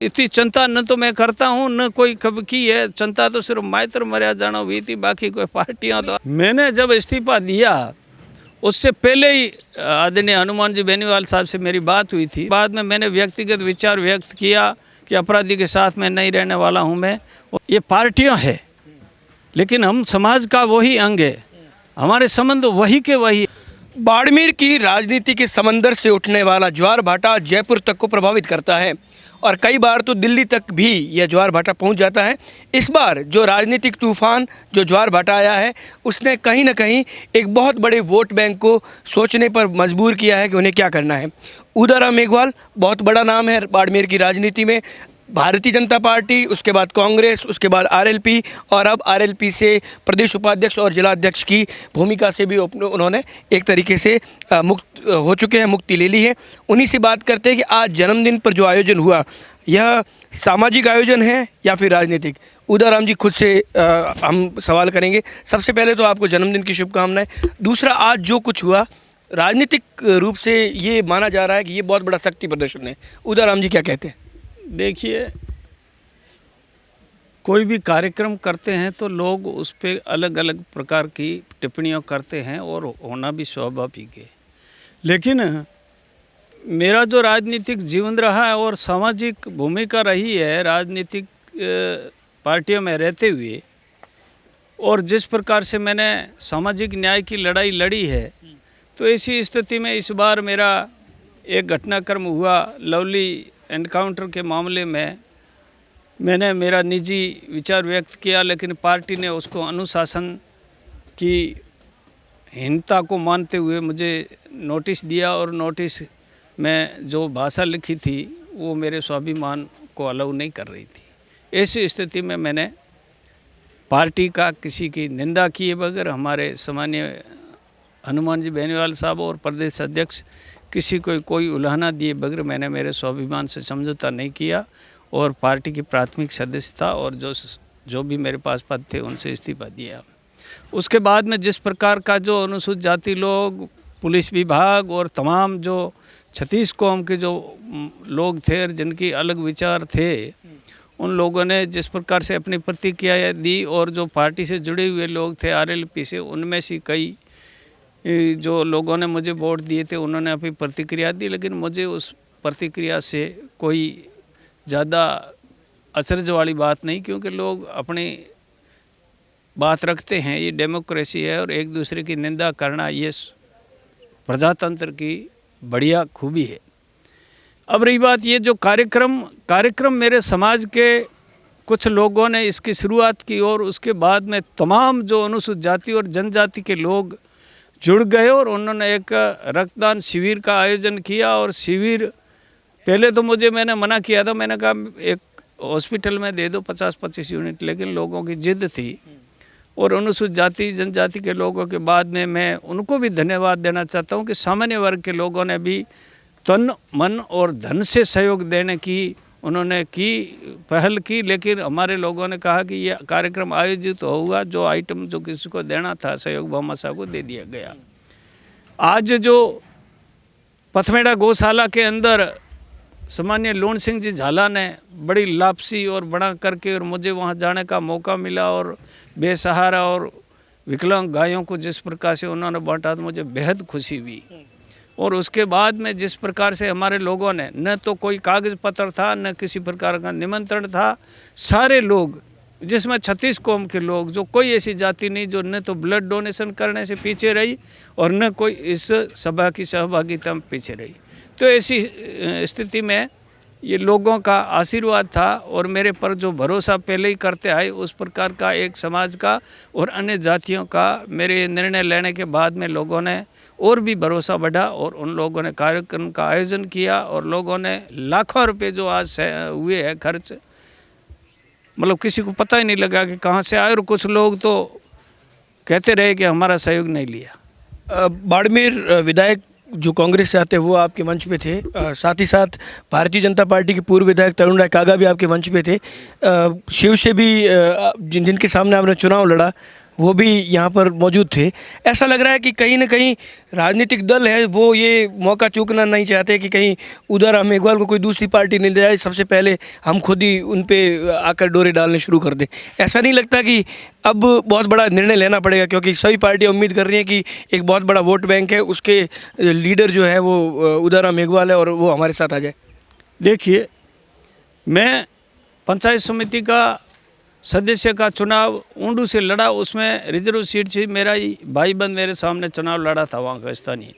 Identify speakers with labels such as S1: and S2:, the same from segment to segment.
S1: इतनी चिंता न तो मैं करता हूँ न कोई कब की है। चिंता तो सिर्फ माइत्र मर्या जाना हुई थी, बाकी कोई पार्टियां तो। मैंने जब इस्तीफा दिया उससे पहले ही आदरणीय हनुमान जी बेनीवाल साहब से मेरी बात हुई थी। बाद में मैंने व्यक्तिगत विचार व्यक्त किया कि अपराधी के साथ मैं नहीं रहने वाला हूँ। मैं ये पार्टियां है लेकिन हम समाज का वही अंग है, हमारे संबंध वही के वही।
S2: बाड़मेर की राजनीति के समंदर से उठने वाला ज्वार भाटा जयपुर तक को प्रभावित करता है और कई बार तो दिल्ली तक भी यह ज्वार भाटा पहुंच जाता है। इस बार जो राजनीतिक तूफान जो ज्वार भाटा आया है उसने कहीं ना कहीं एक बहुत बड़े वोट बैंक को सोचने पर मजबूर किया है कि उन्हें क्या करना है। उदाराम मेघवाल बहुत बड़ा नाम है बाड़मेर की राजनीति में। भारतीय जनता पार्टी, उसके बाद कांग्रेस, उसके बाद आरएलपी और अब आरएलपी से प्रदेश उपाध्यक्ष और जिलाध्यक्ष की भूमिका से भी उन्होंने एक तरीके से मुक्त हो चुके हैं, मुक्ति ले ली है। उन्हीं से बात करते हैं कि आज जन्मदिन पर जो आयोजन हुआ यह सामाजिक आयोजन है या फिर राजनीतिक। उदाराम जी खुद से हम सवाल करेंगे। सबसे पहले तो आपको जन्मदिन की शुभकामनाएं। दूसरा, आज जो कुछ हुआ राजनीतिक रूप से ये माना जा रहा है कि ये बहुत बड़ा शक्ति प्रदर्शन है। उदाराम जी क्या कहते हैं?
S1: देखिए, कोई भी कार्यक्रम करते हैं तो लोग उस पर अलग अलग प्रकार की टिप्पणियां करते हैं और होना भी स्वाभाविक है। लेकिन मेरा जो राजनीतिक जीवन रहा है और सामाजिक भूमिका रही है राजनीतिक पार्टियों में रहते हुए, और जिस प्रकार से मैंने सामाजिक न्याय की लड़ाई लड़ी है, तो ऐसी स्थिति में इस बार मेरा एक घटनाक्रम हुआ लवली एनकाउंटर के मामले में। मैंने मेरा निजी विचार व्यक्त किया लेकिन पार्टी ने उसको अनुशासन की हीनता को मानते हुए मुझे नोटिस दिया और नोटिस में जो भाषा लिखी थी वो मेरे स्वाभिमान को अलाउ नहीं कर रही थी। ऐसी स्थिति में मैंने पार्टी का किसी की निंदा किए बगैर, हमारे सामान्य हनुमान जी बेनीवाल साहब और प्रदेश अध्यक्ष किसी को कोई उल्हाना दिए बगैर मैंने मेरे स्वाभिमान से समझौता नहीं किया और पार्टी की प्राथमिक सदस्यता और जो भी मेरे पास पद थे उनसे इस्तीफा दिया। उसके बाद में जिस प्रकार का जो अनुसूचित जाति लोग, पुलिस विभाग और तमाम जो 36 कौम के जो लोग थे जिनकी अलग विचार थे, उन लोगों ने जिस प्रकार से अपनी प्रतिक्रिया दी और जो पार्टी से जुड़े हुए लोग थे आरएलपी से, उनमें से कई जो लोगों ने मुझे वोट दिए थे उन्होंने अपनी प्रतिक्रिया दी, लेकिन मुझे उस प्रतिक्रिया से कोई ज़्यादा अचरज वाली बात नहीं, क्योंकि लोग अपनी बात रखते हैं। ये डेमोक्रेसी है और एक दूसरे की निंदा करना ये प्रजातंत्र की बढ़िया खूबी है। अब रही बात ये जो कार्यक्रम मेरे समाज के कुछ लोगों ने इसकी शुरुआत की और उसके बाद में तमाम जो अनुसूचित जाति और जनजाति के लोग जुड़ गए और उन्होंने एक रक्तदान शिविर का आयोजन किया। और शिविर पहले तो मैंने मना किया था, मैंने कहा एक हॉस्पिटल में दे दो 50-25 यूनिट, लेकिन लोगों की जिद थी और अनुसूचित जाति जनजाति के लोगों के बाद में मैं उनको भी धन्यवाद देना चाहता हूं कि सामान्य वर्ग के लोगों ने भी तन मन और धन से सहयोग देने की उन्होंने पहल की। लेकिन हमारे लोगों ने कहा कि ये कार्यक्रम आयोजित होगा, जो आइटम जो किसी को देना था सहयोग भामाशाह को दे दिया गया। आज जो पथमेड़ा गौशाला के अंदर सामान्य लोन सिंह जी झाला ने बड़ी लापसी और बड़ा करके और मुझे वहाँ जाने का मौका मिला और बेसहारा और विकलांग गायों को जिस प्रकार से उन्होंने बांटा तो मुझे बेहद खुशी हुई। और उसके बाद में जिस प्रकार से हमारे लोगों ने, न तो कोई कागज़ पत्र था न किसी प्रकार का निमंत्रण था, सारे लोग जिसमें 36 कौम के लोग, जो कोई ऐसी जाति नहीं जो न तो ब्लड डोनेशन करने से पीछे रही और न कोई इस सभा की सहभागिता में पीछे रही। तो ऐसी स्थिति में ये लोगों का आशीर्वाद था और मेरे पर जो भरोसा पहले ही करते आए उस प्रकार का एक समाज का और अन्य जातियों का मेरे निर्णय लेने के बाद में लोगों ने और भी भरोसा बढ़ा और उन लोगों ने कार्यक्रम का आयोजन किया और लोगों ने लाखों रुपए जो आज हुए हैं खर्च, मतलब किसी को पता ही नहीं लगा कि कहाँ से आए। और कुछ लोग तो कहते रहे कि हमारा सहयोग नहीं लिया।
S2: बाड़मेर विधायक जो कांग्रेस से आते हैं वो आपके मंच पे थे, साथ ही साथ भारतीय जनता पार्टी के पूर्व विधायक तरुण राय कागा भी आपके मंच पे थे। शिव से भी जिनके सामने आपने चुनाव लड़ा वो भी यहाँ पर मौजूद थे। ऐसा लग रहा है कि कहीं ना कहीं राजनीतिक दल है वो ये मौका चूकना नहीं चाहते कि कहीं उधर हम मेघवाल को कोई दूसरी पार्टी नहीं ले जाए, सबसे पहले हम खुद ही उन पे आकर डोरे डालने शुरू कर दें। ऐसा नहीं लगता कि अब बहुत बड़ा निर्णय लेना पड़ेगा, क्योंकि सभी पार्टियाँ उम्मीद कर रही हैं कि एक बहुत बड़ा वोट बैंक है, उसके लीडर जो है वो उदाराम मेघवाल है और वो हमारे साथ आ जाए।
S1: देखिए, मैं पंचायत समिति का सदस्य का चुनाव ऊंडू से लड़ा, उसमें रिजर्व सीट से मेरा ही भाई बंद मेरे सामने चुनाव लड़ा था वहाँ का स्थानीय।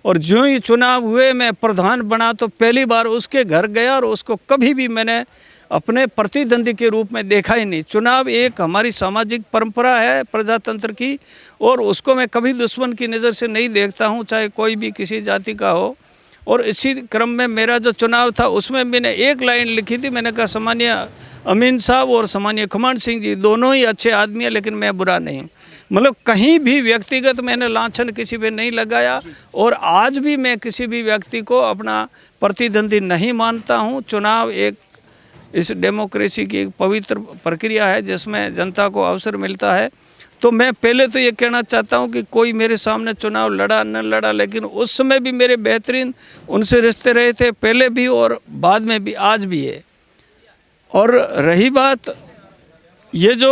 S1: और जो ही चुनाव हुए मैं प्रधान बना तो पहली बार उसके घर गया और उसको कभी भी मैंने अपने प्रतिद्वंदी के रूप में देखा ही नहीं। चुनाव एक हमारी सामाजिक परंपरा है प्रजातंत्र की, और उसको मैं कभी दुश्मन की नज़र से नहीं देखता हूँ, चाहे कोई भी किसी जाति का हो। और इसी क्रम में मेरा जो चुनाव था उसमें मैंने एक लाइन लिखी थी, मैंने कहा सामान्य अमीन साहब और सामान्य खमान सिंह जी दोनों ही अच्छे आदमी हैं, लेकिन मैं बुरा नहीं हूँ। मतलब कहीं भी व्यक्तिगत मैंने लांछन किसी पे नहीं लगाया, और आज भी मैं किसी भी व्यक्ति को अपना प्रतिद्वंदी नहीं मानता हूँ। चुनाव एक इस डेमोक्रेसी की एक पवित्र प्रक्रिया है जिसमें जनता को अवसर मिलता है। तो मैं पहले तो ये कहना चाहता हूँ कि कोई मेरे सामने चुनाव लड़ा न लड़ा, लेकिन उस समय भी मेरे बेहतरीन उनसे रिश्ते रहे थे, पहले भी और बाद में भी, आज भी है। और रही बात ये जो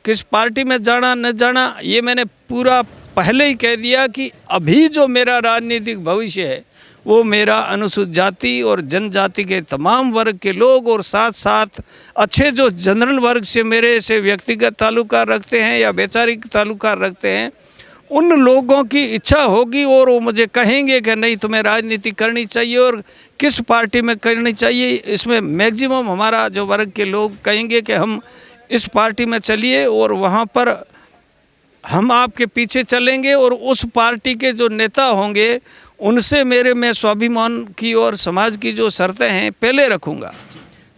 S1: किस पार्टी में जाना न जाना, ये मैंने पूरा पहले ही कह दिया कि अभी जो मेरा राजनीतिक भविष्य है वो मेरा अनुसूचित जाति और जनजाति के तमाम वर्ग के लोग, और साथ साथ अच्छे जो जनरल वर्ग से मेरे से व्यक्तिगत ताल्लुका रखते हैं या वैचारिक ताल्लुका रखते हैं, उन लोगों की इच्छा होगी और वो मुझे कहेंगे कि नहीं तुम्हें राजनीति करनी चाहिए और किस पार्टी में करनी चाहिए। इसमें मैक्सिमम हमारा जो वर्ग के लोग कहेंगे कि हम इस पार्टी में चलिए और वहाँ पर हम आपके पीछे चलेंगे, और उस पार्टी के जो नेता होंगे उनसे मेरे मैं स्वाभिमान की और समाज की जो शर्तें हैं पहले रखूँगा।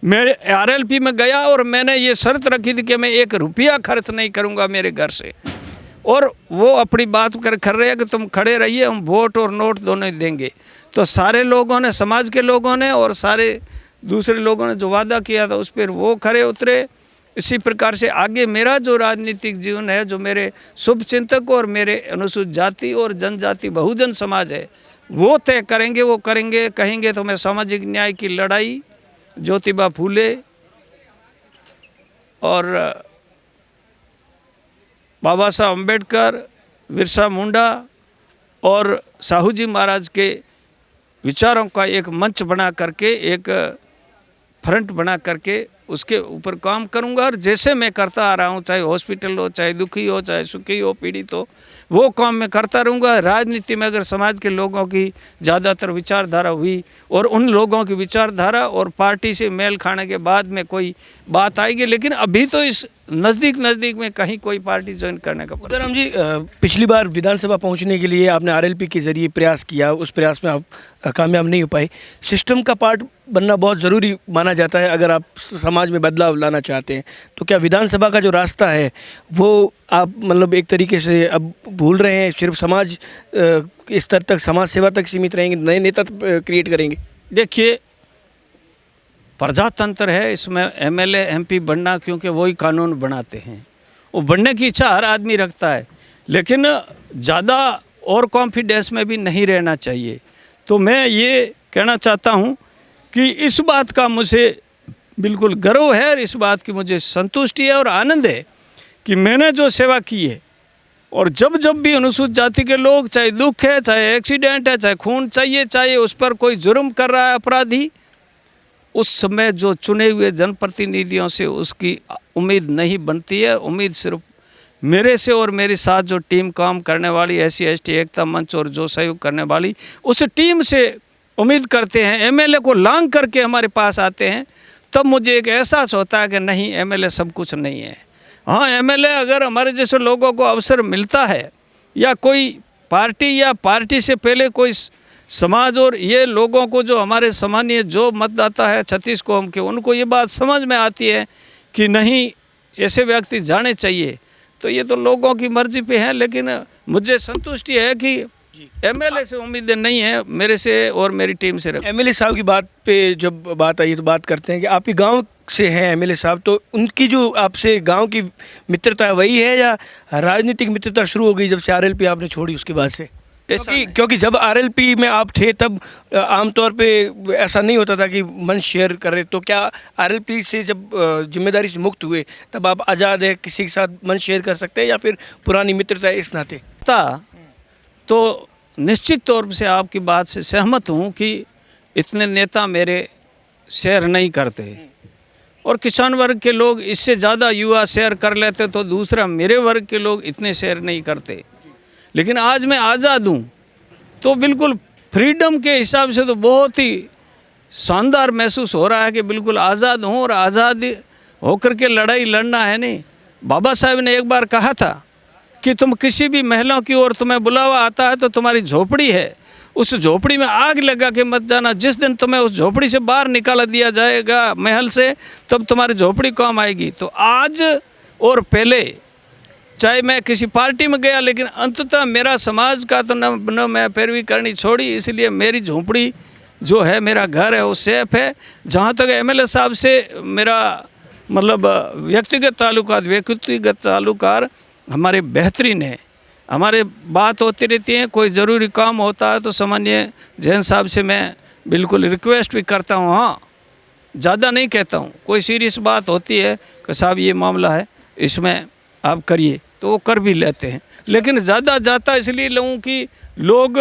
S1: मैं आरएलपी में गया और मैंने ये शर्त रखी थी कि मैं 1 रुपया खर्च नहीं करूँगा मेरे घर से, और वो अपनी बात कर रहे हैं कि तुम खड़े रहिए, हम वोट और नोट दोनों ही देंगे। तो सारे लोगों ने, समाज के लोगों ने और सारे दूसरे लोगों ने जो वादा किया था उस पर वो खड़े उतरे। इसी प्रकार से आगे मेरा जो राजनीतिक जीवन है, जो मेरे शुभचिंतक और मेरे अनुसूचित जाति और जनजाति बहुजन समाज है वो तय करेंगे, वो करेंगे। कहेंगे तो मैं सामाजिक न्याय की लड़ाई ज्योतिबा फूले और बाबा साहब अम्बेडकर, बिरसा मुंडा और साहू जी महाराज के विचारों का एक मंच बना करके, एक फ्रंट बना करके उसके ऊपर काम करूंगा। और जैसे मैं करता आ रहा हूँ, चाहे हॉस्पिटल हो, चाहे दुखी हो, चाहे सुखी हो, पीड़ित हो, वो काम मैं करता रहूँगा। राजनीति में अगर समाज के लोगों की ज़्यादातर विचारधारा हुई और उन लोगों की विचारधारा और पार्टी से मेल खाने के बाद में कोई बात आएगी, लेकिन अभी तो इस नज़दीक में कहीं कोई पार्टी ज्वाइन करने का।
S2: उदाराम जी, पिछली बार विधानसभा पहुंचने के लिए आपने आरएलपी के जरिए प्रयास किया, उस प्रयास में आप कामयाब नहीं हो पाए। सिस्टम का पार्ट बनना बहुत ज़रूरी माना जाता है अगर आप समाज में बदलाव लाना चाहते हैं। तो क्या विधानसभा का जो रास्ता है वो आप मतलब एक तरीके से अब भूल रहे हैं, सिर्फ समाज स्तर तक, समाज सेवा तक सीमित रहेंगे, नए नेता क्रिएट करेंगे?
S1: देखिए, प्रजातंत्र है, इसमें एमएलए एमपी बनना, क्योंकि वही कानून बनाते हैं, वो बनने की इच्छा हर आदमी रखता है, लेकिन ज़्यादा और कॉन्फिडेंस में भी नहीं रहना चाहिए। तो मैं ये कहना चाहता हूँ कि इस बात का मुझे बिल्कुल गर्व है और इस बात की मुझे संतुष्टि है और आनंद है कि मैंने जो सेवा की है, और जब भी अनुसूचित जाति के लोग, चाहे दुख है, चाहे एक्सीडेंट है, चाहे खून चाहिए, चाहे उस पर कोई जुर्म कर रहा है अपराधी, उस समय जो चुने हुए जनप्रतिनिधियों से उसकी उम्मीद नहीं बनती है। उम्मीद सिर्फ मेरे से और मेरे साथ जो टीम काम करने वाली SC/ST एकता मंच और जो सहयोग करने वाली उस टीम से उम्मीद करते हैं। एमएलए को लांग करके हमारे पास आते हैं, तब मुझे एक एहसास होता है कि नहीं, एमएलए सब कुछ नहीं है। हाँ, एमएलए अगर हमारे जैसे लोगों को अवसर मिलता है, या कोई पार्टी या पार्टी से पहले कोई समाज और ये लोगों को, जो हमारे सामान्य जो मतदाता है 36 कौम के, उनको ये बात समझ में आती है कि नहीं, ऐसे व्यक्ति जाने चाहिए, तो ये तो लोगों की मर्जी पे है। लेकिन मुझे संतुष्टि है कि एमएलए से उम्मीदें नहीं है, मेरे से और मेरी टीम से।
S2: एमएलए साहब की बात पे जब बात आई तो बात करते हैं कि आपके गांव से हैं एमएलए साहब, तो उनकी जो आपसे गांव की मित्रता है वही है या राजनीतिक मित्रता शुरू हो गई जब से आरएलपी आपने छोड़ी उसके बाद से? क्योंकि जब आरएलपी में आप थे तब आमतौर पे ऐसा नहीं होता था कि मन शेयर करें, तो क्या आरएलपी से जब जिम्मेदारी से मुक्त हुए तब आप आज़ाद है, किसी के साथ मन शेयर कर सकते हैं या फिर पुरानी मित्रता है इस नाते?
S1: तो निश्चित तौर से आपकी बात से सहमत हूँ कि इतने नेता मेरे शेयर नहीं करते, और किसान वर्ग के लोग इससे ज़्यादा युवा शेयर कर लेते, तो दूसरा मेरे वर्ग के लोग इतने शेयर नहीं करते। लेकिन आज मैं आज़ाद हूँ तो बिल्कुल फ्रीडम के हिसाब से तो बहुत ही शानदार महसूस हो रहा है कि बिल्कुल आज़ाद हूँ, और आज़ाद होकर के लड़ाई लड़ना है। नहीं, बाबा साहब ने एक बार कहा था कि तुम किसी भी महिला की ओर तुम्हें बुलावा आता है तो तुम्हारी झोपड़ी है, उस झोपड़ी में आग लगा के मत जाना। जिस दिन तुम्हें उस झोपड़ी से बाहर निकाल दिया जाएगा महल से, तब तुम्हारी झोपड़ी काम आएगी। तो आज और पहले चाहे मैं किसी पार्टी में गया, लेकिन अंततः मेरा समाज का तो न मैं पैरवी करनी छोड़ी, इसलिए मेरी झोपड़ी जो है, मेरा घर है, वो सेफ है। जहाँ तक एमएलए साहब से मेरा मतलब व्यक्तिगत ताल्लुकात हमारे बेहतरीन है, हमारे बात होती रहती है। कोई ज़रूरी काम होता है तो सामान्य जैन साहब से मैं बिल्कुल रिक्वेस्ट भी करता हूँ, हाँ ज़्यादा नहीं कहता हूँ। कोई सीरियस बात होती है कि साहब ये मामला है, इसमें आप करिए, तो वो कर भी लेते हैं। लेकिन ज़्यादा जाता इसलिए लोगों की लोग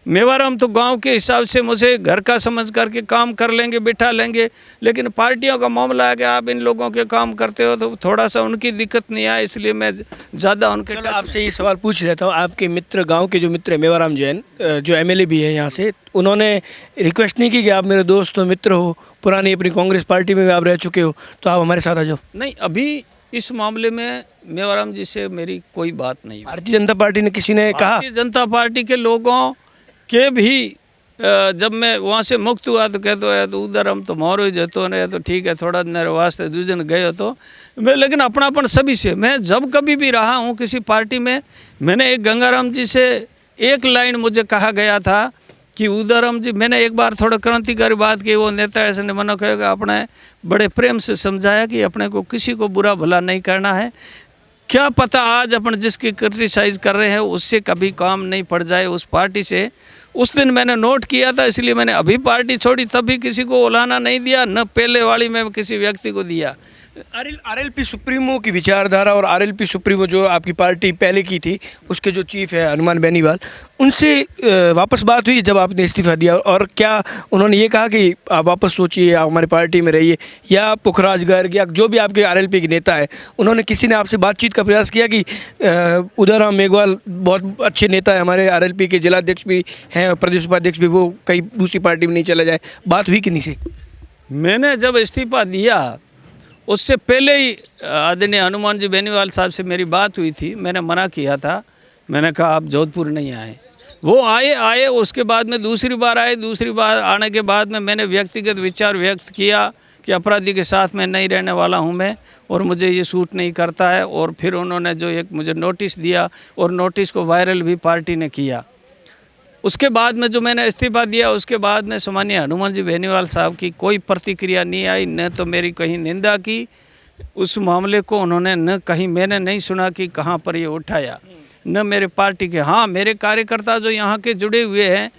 S1: मेवाराम तो गांव के हिसाब से मुझे घर का समझ करके काम कर लेंगे, बिठा लेंगे। लेकिन पार्टियों का मामला है कि आप इन लोगों के काम करते हो तो थोड़ा सा उनकी दिक्कत नहीं आए, इसलिए मैं ज़्यादा उनके
S2: आपसे ये सवाल पूछ लेता हूँ। आपके मित्र, गांव के जो मित्र है मेवाराम जैन, जो एमएलए भी है यहाँ से, उन्होंने रिक्वेस्ट नहीं की कि आप मेरे दोस्त हो, मित्र हो, पुरानी अपनी कांग्रेस पार्टी में भी आप रह चुके हो, तो आप हमारे साथ आ जाओ?
S1: नहीं, अभी इस मामले में मेवाराम जी से मेरी कोई बात नहीं।
S2: भारतीय जनता पार्टी ने किसी ने कहा?
S1: भारतीय जनता पार्टी के लोगों के भी जब मैं वहाँ से मुक्त हुआ तो कहते हो तो उधर हम तो मोर ही जतो रहे, तो ठीक है थोड़ा दिन वास्ते दूजन गए तो मैं, लेकिन अपनापन सभी से। मैं जब कभी भी रहा हूँ किसी पार्टी में, मैंने एक गंगाराम जी से एक लाइन मुझे कहा गया था कि उदाराम जी, मैंने एक बार थोड़ा क्रांतिकारी बात की, वो नेता ऐसे ने मना कहेगा, अपने बड़े प्रेम से समझाया कि अपने को किसी को बुरा भला नहीं करना है। क्या पता आज अपन जिसकी क्रिटिसाइज कर रहे हैं उससे कभी काम नहीं पड़ जाए उस पार्टी से। उस दिन मैंने नोट किया था, इसलिए मैंने अभी पार्टी छोड़ी, तभी किसी को उलाना नहीं दिया, न पहले वाली में किसी व्यक्ति को दिया।
S2: आरएलपी सुप्रीमो की विचारधारा और आरएलपी सुप्रीमो जो आपकी पार्टी पहले की थी, उसके जो चीफ है हनुमान बेनीवाल, उनसे वापस बात हुई जब आपने इस्तीफा दिया? और क्या उन्होंने ये कहा कि आप वापस सोचिए, आप हमारी पार्टी में रहिए, या पुखराज गर्ग या जो भी आपके आरएलपी के नेता है, उन्होंने किसी ने आपसे बातचीत का प्रयास किया कि उदाराम मेघवाल बहुत अच्छे नेता है, हमारे आरएलपी के जिलाध्यक्ष भी हैं, प्रदेश उपाध्यक्ष भी, वो कहीं दूसरी पार्टी में नहीं चला जाए? बात हुई कि नहीं से?
S1: मैंने जब इस्तीफा दिया उससे पहले ही आदरणीय हनुमान जी बेनीवाल साहब से मेरी बात हुई थी। मैंने मना किया था, मैंने कहा आप जोधपुर नहीं आए। वो आए, उसके बाद में दूसरी बार आए। दूसरी बार आने के बाद में मैंने व्यक्तिगत विचार व्यक्त किया कि अपराधी के साथ मैं नहीं रहने वाला हूं मैं, और मुझे ये सूट नहीं करता है। और फिर उन्होंने जो एक मुझे नोटिस दिया, और नोटिस को वायरल भी पार्टी ने किया। उसके बाद में जो मैंने इस्तीफा दिया, उसके बाद में सामान्य हनुमान जी बेनीवाल साहब की कोई प्रतिक्रिया नहीं आई, न तो मेरी कहीं निंदा की उस मामले को उन्होंने, न कहीं मैंने नहीं सुना कि कहाँ पर ये उठाया, न मेरे पार्टी के। हाँ, मेरे कार्यकर्ता जो यहाँ के जुड़े हुए हैं,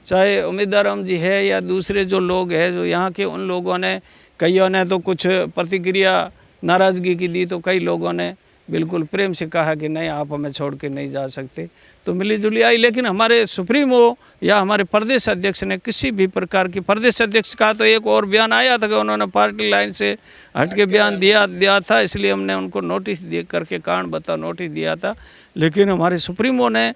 S1: चाहे उम्मीदवार जी है या दूसरे जो लोग हैं जो यहाँ के, उन लोगों ने, कईयों ने तो कुछ प्रतिक्रिया नाराज़गी की दी, तो कई लोगों ने बिल्कुल प्रेम से कहा कि नहीं आप हमें छोड़ के नहीं जा सकते, तो मिली जुली आई। लेकिन हमारे सुप्रीमो या हमारे प्रदेश अध्यक्ष ने किसी भी प्रकार की, प्रदेश अध्यक्ष का तो एक और बयान आया था कि उन्होंने पार्टी लाइन से हट के बयान दिया था, इसलिए हमने उनको नोटिस दे करके कारण बता नोटिस दिया था। लेकिन हमारे सुप्रीमो ने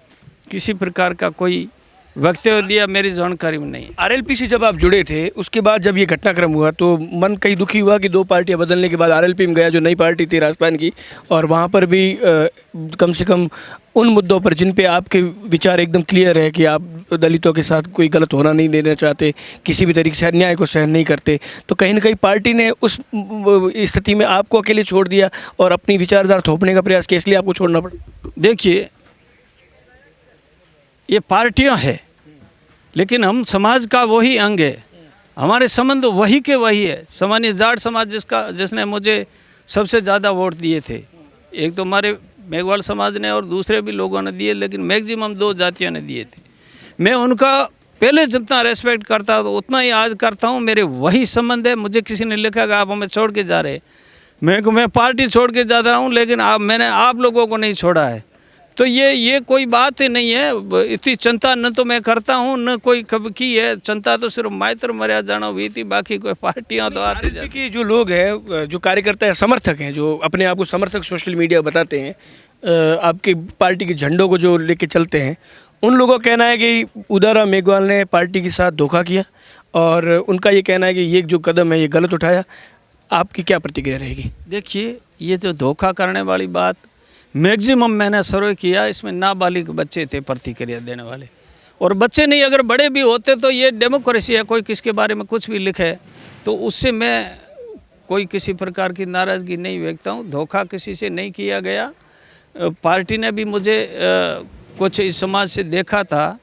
S1: किसी प्रकार का कोई वक्तव्य दिया मेरी जानकारी में नहीं।
S2: आरएलपी से जब आप जुड़े थे, उसके बाद जब ये घटनाक्रम हुआ तो मन कहीं दुखी हुआ कि दो पार्टियां बदलने के बाद आरएलपी में गया जो नई पार्टी थी राजस्थान की, और वहाँ पर भी कम से कम उन मुद्दों पर जिन पे आपके विचार एकदम क्लियर है कि आप दलितों के साथ कोई गलत होना नहीं देना चाहते, किसी भी तरीके से अन्याय को सहन नहीं करते, तो कहीं ना कहीं पार्टी ने उस स्थिति में आपको अकेले छोड़ दिया और अपनी विचारधारा थोपने का प्रयास किया, इसलिए आपको छोड़ना पड़ा?
S1: देखिए, ये पार्टियां हैं, लेकिन हम समाज का वही अंग है। हमारे संबंध वही के वही है। सामान्य जाट समाज जिसने मुझे सबसे ज़्यादा वोट दिए थे, एक तो हमारे मेघवाल समाज ने और दूसरे भी लोगों ने दिए, लेकिन मैक्सिमम 2 जातियों ने दिए थे। मैं उनका पहले जितना रेस्पेक्ट करता था उतना ही आज करता हूँ। मेरे वही संबंध है। मुझे किसी ने लिखा कि आप हमें छोड़ के जा रहे, मैं पार्टी छोड़ के जा रहा हूँ, लेकिन मैंने आप लोगों को नहीं छोड़ा है। तो ये कोई बात ही नहीं है। इतनी चिंता न तो मैं करता हूँ न कोई कब की है। चिंता तो सिर्फ माइत्र मर्या जाना हुई थी, बाकी कोई पार्टियाँ तो आती जाती।
S2: कि जो लोग हैं, जो कार्यकर्ता या समर्थक हैं, जो अपने आप को समर्थक सोशल मीडिया बताते हैं, आपकी पार्टी के झंडों को जो लेके चलते हैं, उन लोगों का कहना है कि उदाराम मेघवाल ने पार्टी के साथ धोखा किया और उनका ये कहना है कि ये जो कदम है ये गलत उठाया। आपकी क्या प्रतिक्रिया रहेगी?
S1: देखिए, ये जो धोखा करने वाली बात, मैक्सिमम मैंने सर्वे किया, इसमें नाबालिग बच्चे थे प्रतिक्रिया देने वाले। और बच्चे नहीं, अगर बड़े भी होते तो ये डेमोक्रेसी है, कोई किसके बारे में कुछ भी लिखे तो उससे मैं कोई किसी प्रकार की नाराज़गी नहीं व्यक्ता हूँ। धोखा किसी से नहीं किया गया। पार्टी ने भी मुझे कुछ इस समाज से देखा था,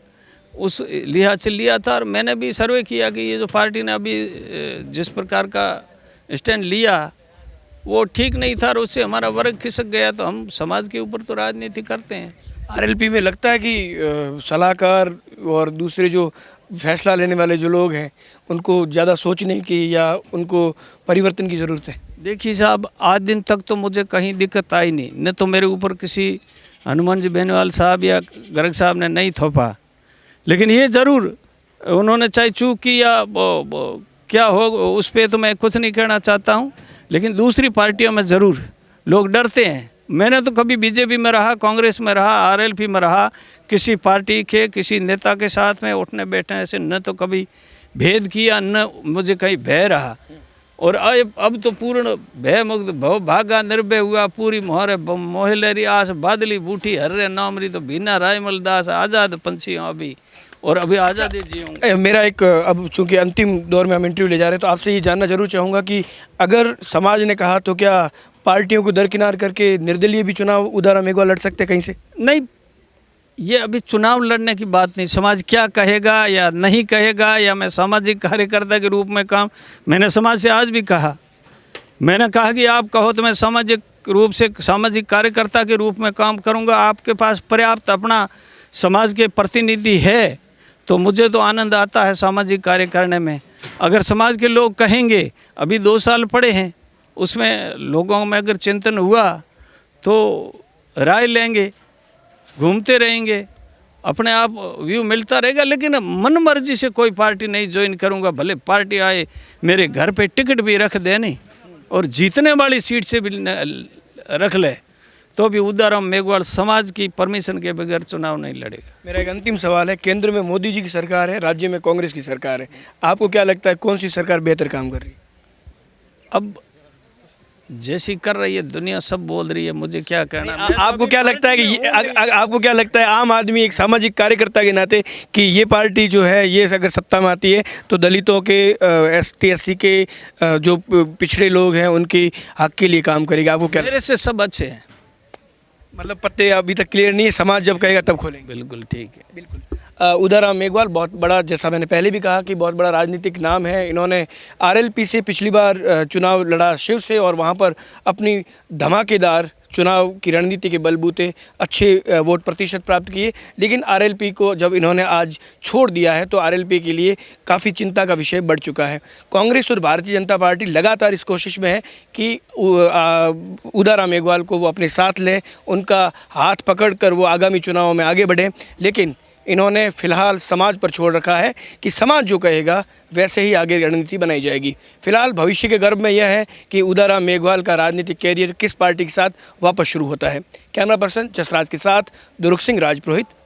S1: उस लिहाज से लिया था। और मैंने भी सर्वे किया कि ये जो पार्टी ने अभी जिस प्रकार का स्टैंड लिया वो ठीक नहीं था और उससे हमारा वर्ग खिसक गया। तो हम समाज के ऊपर तो राजनीति करते हैं।
S2: आरएलपी में लगता है कि सलाहकार और दूसरे जो फैसला लेने वाले जो लोग हैं उनको ज़्यादा सोचने की या उनको परिवर्तन की ज़रूरत है?
S1: देखिए साहब, आज दिन तक तो मुझे कहीं दिक्कत आई नहीं, न तो मेरे ऊपर किसी हनुमान जी बेनीवाल साहब या गर्ग साहब ने नहीं थोपा। लेकिन ये ज़रूर उन्होंने चाहे चूक की या क्या हो उस पर तो मैं कुछ नहीं कहना चाहता हूँ। लेकिन दूसरी पार्टियों में ज़रूर लोग डरते हैं। मैंने तो कभी बीजेपी में रहा, कांग्रेस में रहा, आरएलपी में रहा, किसी पार्टी के किसी नेता के साथ में उठने बैठने से न तो कभी भेद किया, न मुझे कहीं भय रहा। और अब तो पूर्ण भय मुक्त भव भागा निर्भय हुआ, पूरी मोहरे मोहलेरी आस बादली बूठी हर्रे नामरी तो बीना रायमल दास आज़ाद पंछियों अभी, और अभी आज़ादी जीऊँगा।
S2: मेरा एक, अब चूंकि अंतिम दौर में हम इंटरव्यू ले जा रहे हैं तो आपसे ये जानना जरूर चाहूँगा कि अगर समाज ने कहा तो क्या पार्टियों को दरकिनार करके निर्दलीय भी चुनाव उदाराम मेघवाल लड़ सकते कहीं से?
S1: नहीं, ये अभी चुनाव लड़ने की बात नहीं। समाज क्या कहेगा या नहीं कहेगा, या मैं सामाजिक कार्यकर्ता के रूप में काम, मैंने समाज से आज भी कहा, मैंने कहा कि आप कहो तो मैं सामाजिक रूप से सामाजिक कार्यकर्ता के रूप में काम करूंगा। आपके पास पर्याप्त अपना समाज के प्रतिनिधि है तो मुझे तो आनंद आता है सामाजिक कार्य करने में। अगर समाज के लोग कहेंगे, अभी 2 साल पड़े हैं, उसमें लोगों में अगर चिंतन हुआ तो राय लेंगे, घूमते रहेंगे, अपने आप व्यू मिलता रहेगा। लेकिन मन मर्जी से कोई पार्टी नहीं ज्वाइन करूंगा। भले पार्टी आए मेरे घर पे टिकट भी रख दे नहीं और जीतने वाली सीट से भी रख ले, तो भी उदाराम मेघवाल समाज की परमिशन के बगैर चुनाव नहीं लड़ेगा।
S2: मेरा एक अंतिम सवाल है, केंद्र में मोदी जी की सरकार है, राज्य में कांग्रेस की सरकार है, आपको क्या लगता है कौन सी सरकार बेहतर काम कर रही है?
S1: अब जैसी कर रही है दुनिया सब बोल रही है, मुझे क्या कहना।
S2: आपको क्या लगता है कि आपको क्या लगता है आम आदमी एक सामाजिक कार्यकर्ता के नाते कि ये पार्टी जो है ये अगर सत्ता में आती है तो दलितों के, ST SC के जो पिछड़े लोग हैं उनकी हक के लिए काम करेगी? आपको क्या?
S1: मेरे से सब अच्छे हैं।
S2: मतलब पत्ते अभी तक क्लियर नहीं है, समाज जब कहेगा तब खोलेंगे।
S1: बिल्कुल ठीक है।
S2: बिल्कुल। उदाराम मेघवाल बहुत बड़ा, जैसा मैंने पहले भी कहा कि बहुत बड़ा राजनीतिक नाम है। इन्होंने आरएलपी से पिछली बार चुनाव लड़ा शिव से और वहाँ पर अपनी धमाकेदार चुनाव की रणनीति के बलबूते अच्छे वोट प्रतिशत प्राप्त किए। लेकिन आरएलपी को जब इन्होंने आज छोड़ दिया है तो आरएलपी के लिए काफ़ी चिंता का विषय बढ़ चुका है। कांग्रेस और भारतीय जनता पार्टी लगातार इस कोशिश में है कि उदाराम मेघवाल को वो अपने साथ लें, उनका हाथ पकड़कर वो आगामी चुनावों में आगे बढ़ें। लेकिन इन्होंने फिलहाल समाज पर छोड़ रखा है कि समाज जो कहेगा वैसे ही आगे रणनीति बनाई जाएगी। फिलहाल भविष्य के गर्भ में यह है कि उदाराम मेघवाल का राजनीतिक कैरियर किस पार्टी के साथ वापस शुरू होता है। कैमरा पर्सन जसराज के साथ दुरुख सिंह राजपुरोहित,